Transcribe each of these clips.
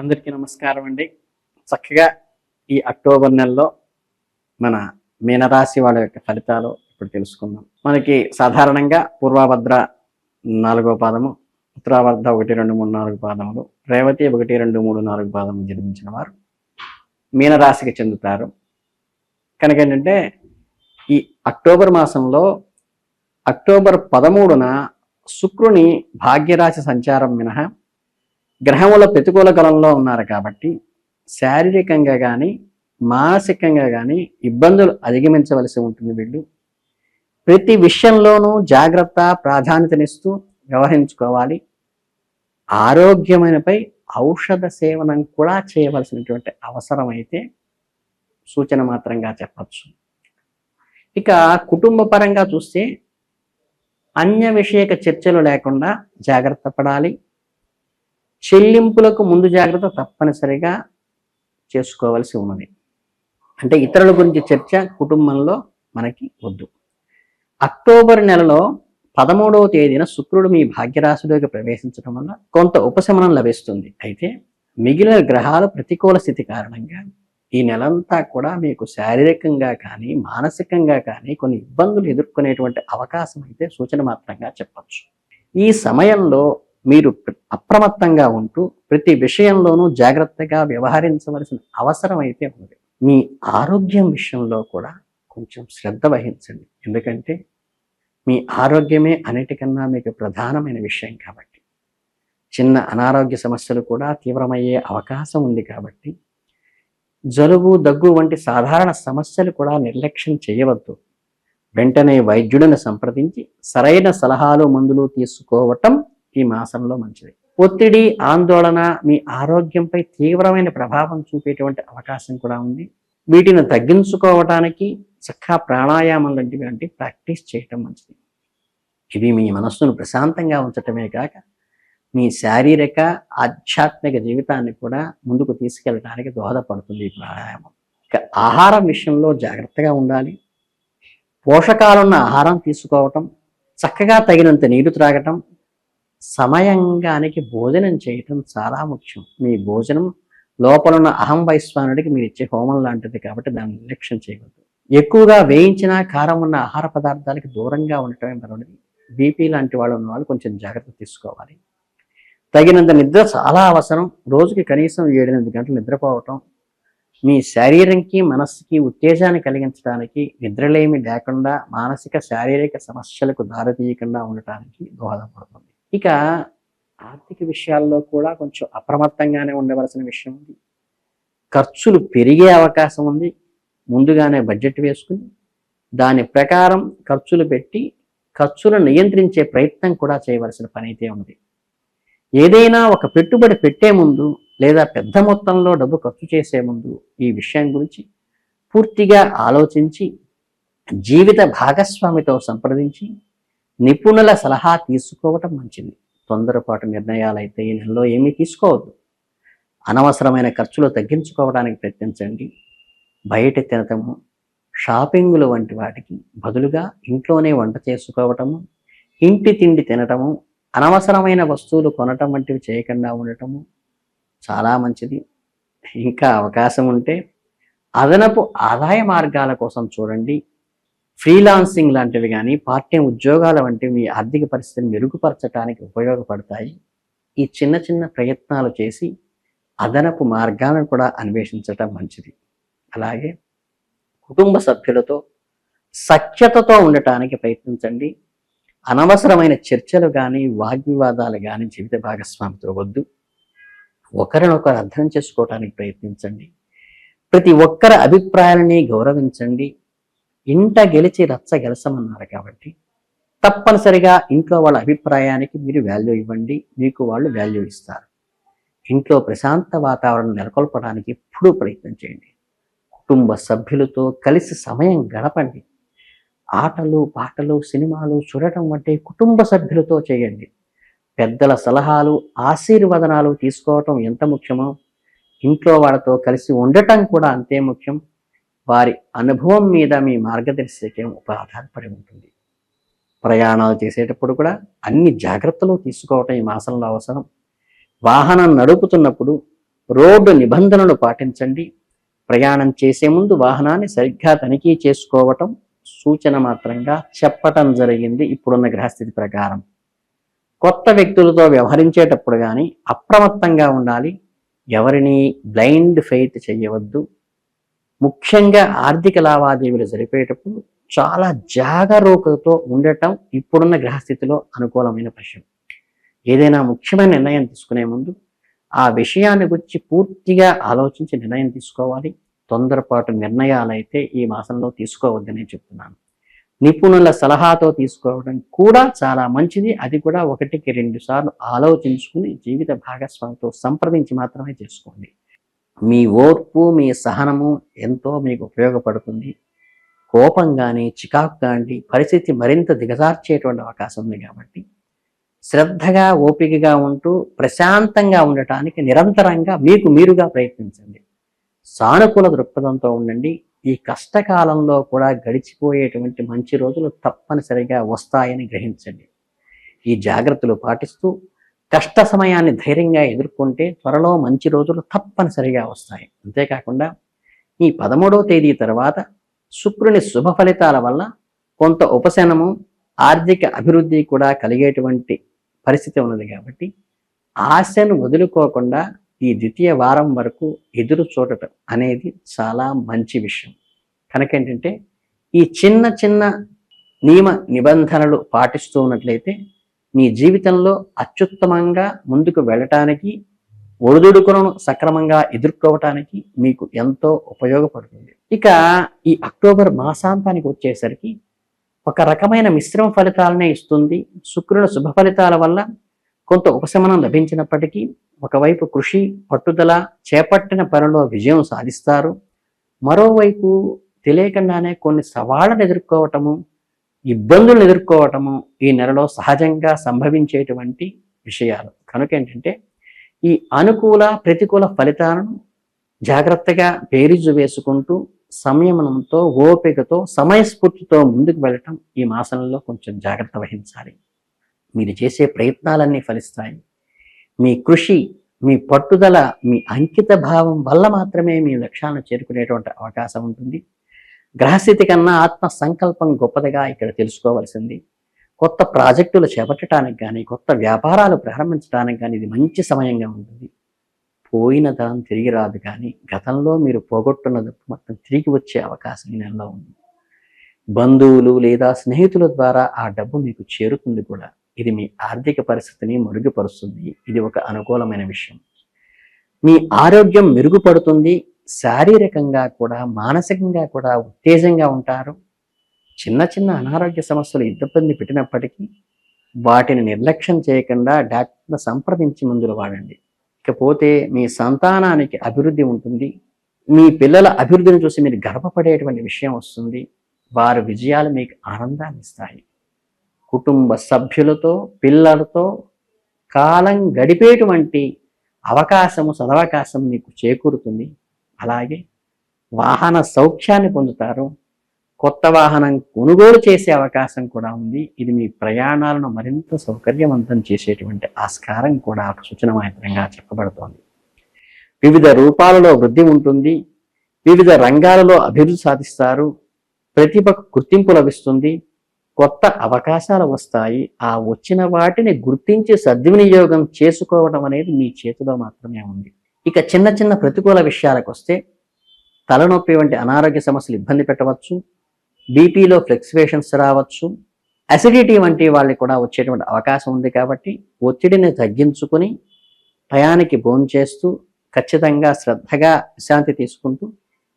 అందరికీ నమస్కారం అండి. చక్కగా ఈ అక్టోబర్ నెలలో మన మీనరాశి వాళ్ళ యొక్క ఫలితాలు ఇప్పుడు తెలుసుకుందాం. మనకి సాధారణంగా పూర్వభద్ర 4వ పాదము, ఉత్తరాభద్ర 1, 2, 3, 4 పాదములు, రేవతి 1, 2, 3, 4 పాదములు జన్మించిన వారు మీనరాశికి చెందుతారు. కనుక ఏంటంటే ఈ అక్టోబర్ మాసంలో అక్టోబర్ 13న శుక్రుని భాగ్యరాశి సంచారం మినహా గ్రహముల ప్రతికూల కాలంలో ఉన్నారు కాబట్టి శారీరకంగా కానీ మానసికంగా కానీ ఇబ్బందులు అధిగమించవలసి ఉంటుంది. వీళ్ళు ప్రతి విషయంలోనూ జాగ్రత్త ప్రాధాన్యతనిస్తూ వ్యవహరించుకోవాలి. ఆరోగ్యమైనపై ఔషధ సేవనం కూడా చేయవలసినటువంటి అవసరం అయితే సూచన మాత్రంగా చెప్పచ్చు. ఇక కుటుంబ పరంగా చూస్తే అన్య విషయక చర్చలు లేకుండా జాగ్రత్త పడాలి. చెల్లింపులకు ముందు జాగ్రత్త తప్పనిసరిగా చేసుకోవాల్సి ఉన్నది. అంటే ఇతరుల గురించి చర్చ కుటుంబంలో మనకి వద్దు. అక్టోబర్ నెలలో 13వ తేదీన శుక్రుడు మీ భాగ్యరాశిలోకి ప్రవేశించడం వల్ల కొంత ఉపశమనం లభిస్తుంది. అయితే మిగిలిన గ్రహాల ప్రతికూల స్థితి కారణంగా ఈ నెలంతా కూడా మీకు శారీరకంగా కానీ మానసికంగా కానీ కొన్ని ఇబ్బందులు ఎదుర్కొనేటువంటి అవకాశం అయితే సూచన మాత్రంగా చెప్పచ్చు. ఈ సమయంలో మీరు అప్రమత్తంగా ఉంటూ ప్రతి విషయంలోనూ జాగ్రత్తగా వ్యవహరించవలసిన అవసరం అయితే ఉంది. మీ ఆరోగ్యం విషయంలో కూడా కొంచెం శ్రద్ధ వహించండి. ఎందుకంటే మీ ఆరోగ్యమే అన్నిటికన్నా మీకు ప్రధానమైన విషయం కాబట్టి చిన్న అనారోగ్య సమస్యలు కూడా తీవ్రమయ్యే అవకాశం ఉంది. కాబట్టి జలుబు దగ్గు వంటి సాధారణ సమస్యలు కూడా నిర్లక్ష్యం చేయవద్దు. వెంటనే వైద్యుడిని సంప్రదించి సరైన సలహాలు మందులు తీసుకోవటం ఈ మాసంలో మంచిది. ఒత్తిడి ఆందోళన మీ ఆరోగ్యంపై తీవ్రమైన ప్రభావం చూపేటువంటి అవకాశం కూడా ఉంది. వీటిని తగ్గించుకోవటానికి చక్కగా ప్రాణాయామం లాంటివి ప్రాక్టీస్ చేయటం మంచిది. ఇవి మీ మనస్సును ప్రశాంతంగా ఉంచటమే కాక మీ శారీరక ఆధ్యాత్మిక జీవితాన్ని కూడా ముందుకు తీసుకెళ్ళడానికి దోహదపడుతుంది ఈ ప్రాణాయామం. ఇక ఆహారం విషయంలో జాగ్రత్తగా ఉండాలి. పోషకాలున్న ఆహారం తీసుకోవటం, చక్కగా తగినంత నీరు త్రాగటం, సమయంగానికి భోజనం చేయటం చాలా ముఖ్యం. మీ భోజనం లోపలున్న అహం వైశ్వానుడికి మీరు ఇచ్చే హోమం లాంటిది కాబట్టి దాన్ని నిర్లక్ష్యం చేయవద్దు. ఎక్కువగా వేయించిన కారం ఉన్న ఆహార పదార్థాలకి దూరంగా ఉండటమే మరొకటి. బీపీ లాంటి వాళ్ళు ఉన్న వాళ్ళు కొంచెం జాగ్రత్త తీసుకోవాలి. తగినంత నిద్ర చాలా అవసరం. రోజుకి కనీసం 7-8 గంటలు నిద్రపోవటం మీ శరీరంకి మనస్సుకి ఉత్తేజాన్ని కలిగించడానికి, నిద్రలేమి లేకుండా మానసిక శారీరక సమస్యలకు దారితీయకుండా ఉండటానికి దోహదపడుతుంది. ఇక ఆర్థిక విషయాల్లో కూడా కొంచెం అప్రమత్తంగానే ఉండవలసిన విషయం ఉంది. ఖర్చులు పెరిగే అవకాశం ఉంది. ముందుగానే బడ్జెట్ వేసుకుని దాని ప్రకారం ఖర్చులు పెట్టి ఖర్చులను నియంత్రించే ప్రయత్నం కూడా చేయవలసిన పని అయితే ఉంది. ఏదైనా ఒక పెట్టుబడి పెట్టే ముందు లేదా పెద్ద మొత్తంలో డబ్బు ఖర్చు చేసే ముందు ఈ విషయం గురించి పూర్తిగా ఆలోచించి జీవిత భాగస్వామితో సంప్రదించి నిపుణుల సలహా తీసుకోవటం మంచిది. తొందరపాటు నిర్ణయాలు అయితే ఈ నెలలో ఏమీ తీసుకోవద్దు. అనవసరమైన ఖర్చులు తగ్గించుకోవడానికి ప్రయత్నించండి. బయట తినటము, షాపింగులు వంటి వాటికి బదులుగా ఇంట్లోనే వంట చేసుకోవటము, ఇంటి తిండి తినటము, అనవసరమైన వస్తువులు కొనటం వంటివి చేయకుండా ఉండటము చాలా మంచిది. ఇంకా అవకాశం ఉంటే అదనపు ఆదాయ మార్గాల కోసం చూడండి. ఫ్రీలాన్సింగ్ లాంటివి కానీ పార్ట్ టైం ఉద్యోగాల వంటివి మీ ఆర్థిక పరిస్థితిని మెరుగుపరచడానికి ఉపయోగపడతాయి. ఈ చిన్న చిన్న ప్రయత్నాలు చేసి అదనపు మార్గాలను కూడా అన్వేషించటం మంచిది. అలాగే కుటుంబ సభ్యులతో సఖ్యతతో ఉండటానికి ప్రయత్నించండి. అనవసరమైన చర్చలు కానీ వాగ్వివాదాలు కానీ జీవిత భాగస్వామితో వద్దు. ఒకరినొకరు అర్థం చేసుకోవటానికి ప్రయత్నించండి. ప్రతి ఒక్కరి అభిప్రాయాలని గౌరవించండి. ఇంట గెలిచి రచ్చ గెలసమన్నారు కాబట్టి తప్పనిసరిగా ఇంట్లో వాళ్ళ అభిప్రాయానికి మీరు వాల్యూ ఇవ్వండి. మీకు వాళ్ళు వాల్యూ ఇస్తారు. ఇంట్లో ప్రశాంత వాతావరణం నెలకొల్పడానికి ఎప్పుడూ ప్రయత్నం చేయండి. కుటుంబ సభ్యులతో కలిసి సమయం గడపండి. ఆటలు పాటలు సినిమాలు చూడటం వంటి కుటుంబ సభ్యులతో చేయండి. పెద్దల సలహాలు ఆశీర్వదనాలు తీసుకోవటం ఎంత ముఖ్యమో ఇంట్లో వాళ్ళతో కలిసి ఉండటం కూడా అంతే ముఖ్యం. వారి అనుభవం మీద మీ మార్గదర్శకం ఆధారపడి ఉంటుంది. ప్రయాణాలు చేసేటప్పుడు కూడా అన్ని జాగ్రత్తలు తీసుకోవటం ఈ మాసంలో అవసరం. వాహనం నడుపుతున్నప్పుడు రోడ్డు నిబంధనలు పాటించండి. ప్రయాణం చేసే ముందు వాహనాన్ని సరిగ్గా తనిఖీ చేసుకోవటం సూచన మాత్రంగా చెప్పటం జరిగింది ఇప్పుడున్న గ్రహస్థితి ప్రకారం. కొత్త వ్యక్తులతో వ్యవహరించేటప్పుడు కానీ అప్రమత్తంగా ఉండాలి. ఎవరిని బ్లైండ్ ఫెయిత్ చేయవద్దు. ముఖ్యంగా ఆర్థిక లావాదేవీలు జరిపేటప్పుడు చాలా జాగరూకతతో ఉండటం ఇప్పుడున్న గ్రహస్థితిలో అనుకూలమైన విషయం. ఏదైనా ముఖ్యమైన నిర్ణయం తీసుకునే ముందు ఆ విషయాన్ని గురించి పూర్తిగా ఆలోచించి నిర్ణయం తీసుకోవాలి. తొందరపాటు నిర్ణయాలైతే ఈ మాసంలో తీసుకోవద్దని చెప్తున్నాను. నిపుణుల సలహాతో తీసుకోవడం కూడా చాలా మంచిది. అది కూడా 1కి 2 సార్లు ఆలోచించుకుని జీవిత భాగస్వామితో సంప్రదించి మాత్రమే చేసుకోండి. మీ ఓర్పు, మీ సహనము ఎంతో మీకు ఉపయోగపడుతుంది. కోపం కానీ, చికాకు కానీ పరిస్థితి మరింత దిగజార్చేటువంటి అవకాశం ఉంది కాబట్టి శ్రద్ధగా, ఓపికగా ఉంటూ ప్రశాంతంగా ఉండటానికి నిరంతరంగా మీకు మీరుగా ప్రయత్నించండి. సానుకూల దృక్పథంతో ఉండండి. ఈ కష్టకాలంలో కూడా గడిచిపోయేటువంటి మంచి రోజులు తప్పనిసరిగా వస్తాయని గ్రహించండి. ఈ జాగ్రత్తలు పాటిస్తూ కష్ట సమయాన్ని ధైర్యంగా ఎదుర్కొంటే త్వరలో మంచి రోజులు తప్పనిసరిగా వస్తాయి. అంతేకాకుండా ఈ 13వ తేదీ తర్వాత శుక్రుని శుభ ఫలితాల వల్ల కొంత ఉపశమనము, ఆర్థిక అభివృద్ధి కూడా కలిగేటువంటి పరిస్థితి ఉన్నది కాబట్టి ఆశను వదులుకోకుండా ఈ ద్వితీయ వారం వరకు ఎదురు చూడటం అనేది చాలా మంచి విషయం. కనుక ఏంటంటే ఈ చిన్న చిన్న నియమ నిబంధనలు పాటిస్తూ ఉన్నట్లయితే మీ జీవితంలో అత్యుత్తమంగా ముందుకు వెళ్ళటానికి, ఒడిదుడుకులను సక్రమంగా ఎదుర్కోవటానికి మీకు ఎంతో ఉపయోగపడుతుంది. ఇక ఈ అక్టోబర్ మాసాంతానికి వచ్చేసరికి ఒక రకమైన మిశ్రమ ఫలితాలనే ఇస్తుంది. శుక్రుల శుభ ఫలితాల వల్ల కొంత ఉపశమనం లభించినప్పటికీ ఒకవైపు కృషి, పట్టుదల, చేపట్టిన పనిలో విజయం సాధిస్తారు. మరోవైపు తెలియకుండానే కొన్ని సవాళ్లను ఎదుర్కోవటము, ఇబ్బందులను ఎదుర్కోవటము ఈ నెలలో సహజంగా సంభవించేటువంటి విషయాలు. కనుక ఏంటంటే ఈ అనుకూల, ప్రతికూల ఫలితాలను జాగ్రత్తగా బేరీజు వేసుకుంటూ సంయమనంతో, ఓపికతో, సమయస్ఫూర్తితో ముందుకు వెళ్ళటం ఈ మాసంలో కొంచెం జాగ్రత్త వహించాలి. మీరు చేసే ప్రయత్నాలన్నీ ఫలిస్తాయి. మీ కృషి, మీ పట్టుదల, మీ అంకిత భావం వల్ల మాత్రమే మీ లక్ష్యాలను చేరుకునేటువంటి అవకాశం ఉంటుంది. గ్రహస్థితి కన్నా ఆత్మ సంకల్పం గొప్పదిగా ఇక్కడ తెలుసుకోవాల్సింది. కొత్త ప్రాజెక్టులు చేపట్టడానికి కానీ, కొత్త వ్యాపారాలు ప్రారంభించడానికి కానీ ఇది మంచి సమయంగా ఉంటుంది. పోయిన ధనం తిరిగి రాదు, కానీ గతంలో మీరు పోగొట్టున్న డబ్బు మొత్తం తిరిగి వచ్చే అవకాశం ఈ నెలలో ఉంది. బంధువులు లేదా స్నేహితుల ద్వారా ఆ డబ్బు మీకు చేరుతుంది కూడా. ఇది మీ ఆర్థిక పరిస్థితిని మెరుగుపరుస్తుంది. ఇది ఒక అనుకూలమైన విషయం. మీ ఆరోగ్యం మెరుగుపడుతుంది. శారీరకంగా కూడా, మానసికంగా కూడా ఉత్తేజంగా ఉంటారు. చిన్న చిన్న అనారోగ్య సమస్యలు ఇబ్బంది పెట్టినప్పటికీ వాటిని నిర్లక్ష్యం చేయకుండా డాక్టర్ను సంప్రదించి మందులు వాడండి. ఇకపోతే మీ సంతానానికి అభివృద్ధి ఉంటుంది. మీ పిల్లల అభివృద్ధిని చూసి మీరు గర్వపడేటువంటి విషయం వస్తుంది. వారి విజయాలు మీకు ఆనందాన్ని ఇస్తాయి. కుటుంబ సభ్యులతో, పిల్లలతో కాలం గడిపేటువంటి అవకాశము, సదవకాశం మీకు చేకూరుతుంది. అలాగే వాహన సౌఖ్యాన్ని పొందుతారు. కొత్త వాహనం కొనుగోలు చేసే అవకాశం కూడా ఉంది. ఇది మీ ప్రయాణాలను మరింత సౌకర్యవంతం చేసేటువంటి ఆస్కారం కూడా సూచన మాత్రంగా చెప్పబడుతోంది. వివిధ రూపాలలో వృద్ధి ఉంటుంది. వివిధ రంగాలలో అభివృద్ధి సాధిస్తారు. ప్రతిభకు గుర్తింపు లభిస్తుంది. కొత్త అవకాశాలు వస్తాయి. ఆ వచ్చిన వాటిని గుర్తించి సద్వినియోగం చేసుకోవడం అనేది మీ చేతిలో మాత్రమే ఉంది. ఇక చిన్న చిన్న ప్రతికూల విషయాలకు వస్తే తలనొప్పి వంటి అనారోగ్య సమస్యలు ఇబ్బంది పెట్టవచ్చు. బీపీలో ఫ్లక్చువేషన్స్ రావచ్చు. అసిడిటీ వంటి వాళ్ళకి కూడా వచ్చేటువంటి అవకాశం ఉంది. కాబట్టి ఒత్తిడిని తగ్గించుకుని టయానికి భోంచేస్తూ ఖచ్చితంగా శ్రద్ధగా విశ్రాంతి తీసుకుంటూ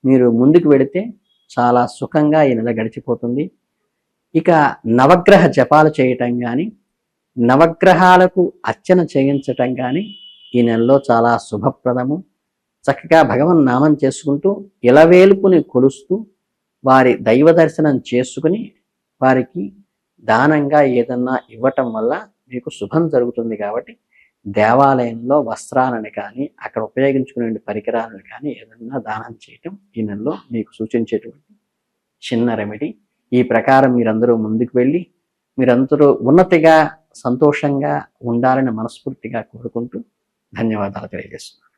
మీరు ముందుకు వెళితే చాలా సుఖంగా ఈ నెల గడిచిపోతుంది. ఇక నవగ్రహ జపాలు చేయటం కానీ, నవగ్రహాలకు అర్చన చేయించటం కానీ ఈ నెలలో చాలా శుభప్రదము. చక్కగా భగవన్ నామం చేసుకుంటూ ఇలవేలుపుని కొలుస్తూ వారి దైవ దర్శనం చేసుకుని వారికి దానంగా ఏదన్నా ఇవ్వటం వల్ల మీకు శుభం జరుగుతుంది. కాబట్టి దేవాలయంలో వస్త్రాలను కానీ, అక్కడ ఉపయోగించుకునే పరికరాలను కానీ ఏదన్నా దానం చేయటం ఈ నెలలో మీకు సూచించేటువంటి చిన్న రెమెడీ. ఈ ప్రకారం మీరందరూ ముందుకు వెళ్ళి మీరందరూ ఉన్నతిగా, సంతోషంగా ఉండాలని మనస్ఫూర్తిగా కోరుకుంటూ ధన్యవాదాలు తెలియజేస్తున్నాను.